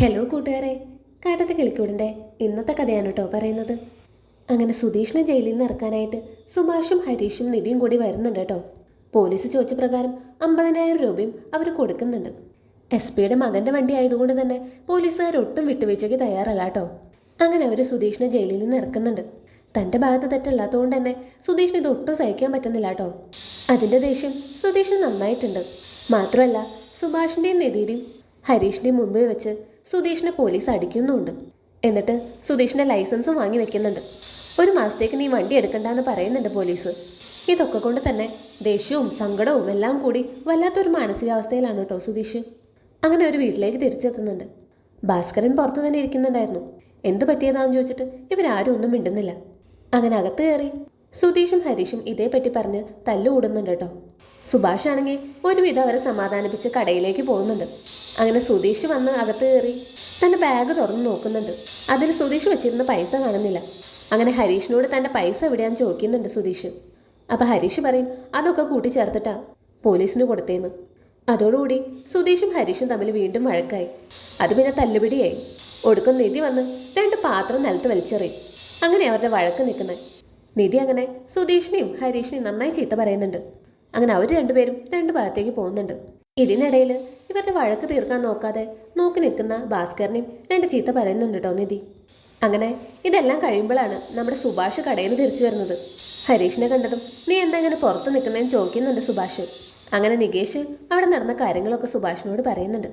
Hello കൂട്ടുകാരെ, കാട്ടത്തെ കിളിക്കൂടിൻ്റെ ഇന്നത്തെ കഥയാണ് കേട്ടോ പറയുന്നത്. അങ്ങനെ സുധീഷിനെ ജയിലിൽ നിന്ന് ഇറക്കാനായിട്ട് സുഭാഷും ഹരീഷും നിധിയും കൂടി വരുന്നുണ്ട് കേട്ടോ. പോലീസ് ചോദിച്ച പ്രകാരം 50,000 രൂപയും അവർ കൊടുക്കുന്നുണ്ട്. SP-യുടെ മകൻ്റെ വണ്ടി ആയതുകൊണ്ട് തന്നെ പോലീസുകാരൊട്ടും വിട്ടുവീഴ്ചയ്ക്ക് തയ്യാറല്ല കേട്ടോ. അങ്ങനെ അവർ സുധീഷിനെ ജയിലിൽ നിന്ന് ഇറക്കുന്നുണ്ട്. തൻ്റെ ഭാഗത്ത് തെറ്റല്ലാത്തതുകൊണ്ട് തന്നെ സുധീഷിന് ഇത് ഒട്ടും സഹിക്കാൻ പറ്റുന്നില്ല കേട്ടോ. അതിൻ്റെ ദേഷ്യം സുധീഷിന് നന്നായിട്ടുണ്ട്. മാത്രമല്ല സുഭാഷിൻ്റെയും നിധിയുടെയും ഹരീഷിൻ്റെയും മുമ്പിൽ വെച്ച് സുധീഷിനെ പോലീസ് അടിക്കുന്നുമുണ്ട്. എന്നിട്ട് സുധീഷിൻ്റെ ലൈസൻസും വാങ്ങി വെക്കുന്നുണ്ട്. 1 മാസത്തേക്ക് നീ വണ്ടി എടുക്കണ്ടെന്ന് പറയുന്നുണ്ട് പോലീസ്. ഇതൊക്കെ കൊണ്ട് തന്നെ ദേഷ്യവും സങ്കടവും എല്ലാം കൂടി വല്ലാത്തൊരു മാനസികാവസ്ഥയിലാണ് കേട്ടോ സുധീഷ്. അങ്ങനെ ഒരു വീട്ടിലേക്ക് തിരിച്ചെത്തുന്നുണ്ട്. ഭാസ്കരൻ പുറത്തു തന്നെ ഇരിക്കുന്നുണ്ടായിരുന്നു. എന്തു പറ്റിയതാണെന്ന് ചോദിച്ചിട്ട് ഇവരാരും ഒന്നും മിണ്ടുന്നില്ല. അങ്ങനെ അകത്ത് കയറി സുധീഷും ഹരീഷും ഇതേപ്പറ്റി പറഞ്ഞ് തല്ലുകൂടുന്നുണ്ട് കേട്ടോ. സുഭാഷ് ആണെങ്കിൽ ഒരുവിധം അവരെ സമാധാനിപ്പിച്ച് കടയിലേക്ക് പോകുന്നുണ്ട്. അങ്ങനെ സുധീഷ് വന്ന് അകത്ത് കയറി തൻ്റെ ബാഗ് തുറന്ന് നോക്കുന്നുണ്ട്. അതിൽ സുധീഷ് വെച്ചിരുന്ന പൈസ കാണുന്നില്ല. അങ്ങനെ ഹരീഷിനോട് തൻ്റെ പൈസ എവിടെയാണെന്ന് ചോദിക്കുന്നുണ്ട് സുധീഷ്. അപ്പം ഹരീഷ് പറയും അതൊക്കെ കൂട്ടിച്ചേർത്തിട്ടാ പോലീസിന് കൊടുത്തേന്ന്. അതോടുകൂടി സുധീഷും ഹരീഷും തമ്മിൽ വീണ്ടും വഴക്കായി. അത് പിന്നെ തല്ലുപിടിയായി. ഒടുക്കം നിധി വന്ന് 2 പാത്രം നിലത്ത് വലിച്ചെറിയും. അങ്ങനെ അവരുടെ വഴക്ക് നിൽക്കുന്നത്. നിധി അങ്ങനെ സുധീഷിനെയും ഹരീഷിനെയും നന്നായി ചീത്ത പറയുന്നുണ്ട്. അങ്ങനെ അവർ രണ്ടുപേരും 2 ഭാഗത്തേക്ക് പോകുന്നുണ്ട്. ഇതിനിടയിൽ ഇവരുടെ വഴക്ക് തീർക്കാൻ നോക്കാതെ നോക്കി നിൽക്കുന്ന ഭാസ്കരനെയും 2 ചീത്ത പറയുന്നുണ്ട് കേട്ടോ നിധി. അങ്ങനെ ഇതെല്ലാം കഴിയുമ്പോഴാണ് നമ്മുടെ സുഭാഷ് കടയിൽ നിന്ന് തിരിച്ചു വരുന്നത്. ഹരീഷിനെ കണ്ടതും നീ എന്താ ഇങ്ങനെ പുറത്ത് നിൽക്കുന്നതെന്ന് ചോദിക്കുന്നുണ്ട് സുഭാഷ്. അങ്ങനെ നികേഷ് അവിടെ നടന്ന കാര്യങ്ങളൊക്കെ സുഭാഷിനോട് പറയുന്നുണ്ട്.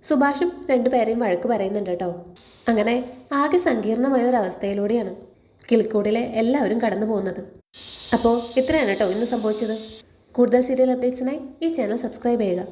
സുഭാഷും 2 പേരെയും വഴക്ക് പറയുന്നുണ്ട് കേട്ടോ. അങ്ങനെ ആകെ സങ്കീർണമായ ഒരവസ്ഥയിലൂടെയാണ് കിളിക്കൂടിലെ എല്ലാവരും കടന്നു പോകുന്നത്. അപ്പോൾ ഇത്രയാണ് കേട്ടോ ഇന്ന് സംഭവിച്ചത്. കൂടുതൽ സീരിയൽ അപ്ഡേറ്റ്സിനായി ഈ ചാനൽ സബ്സ്ക്രൈബ് ചെയ്യുക.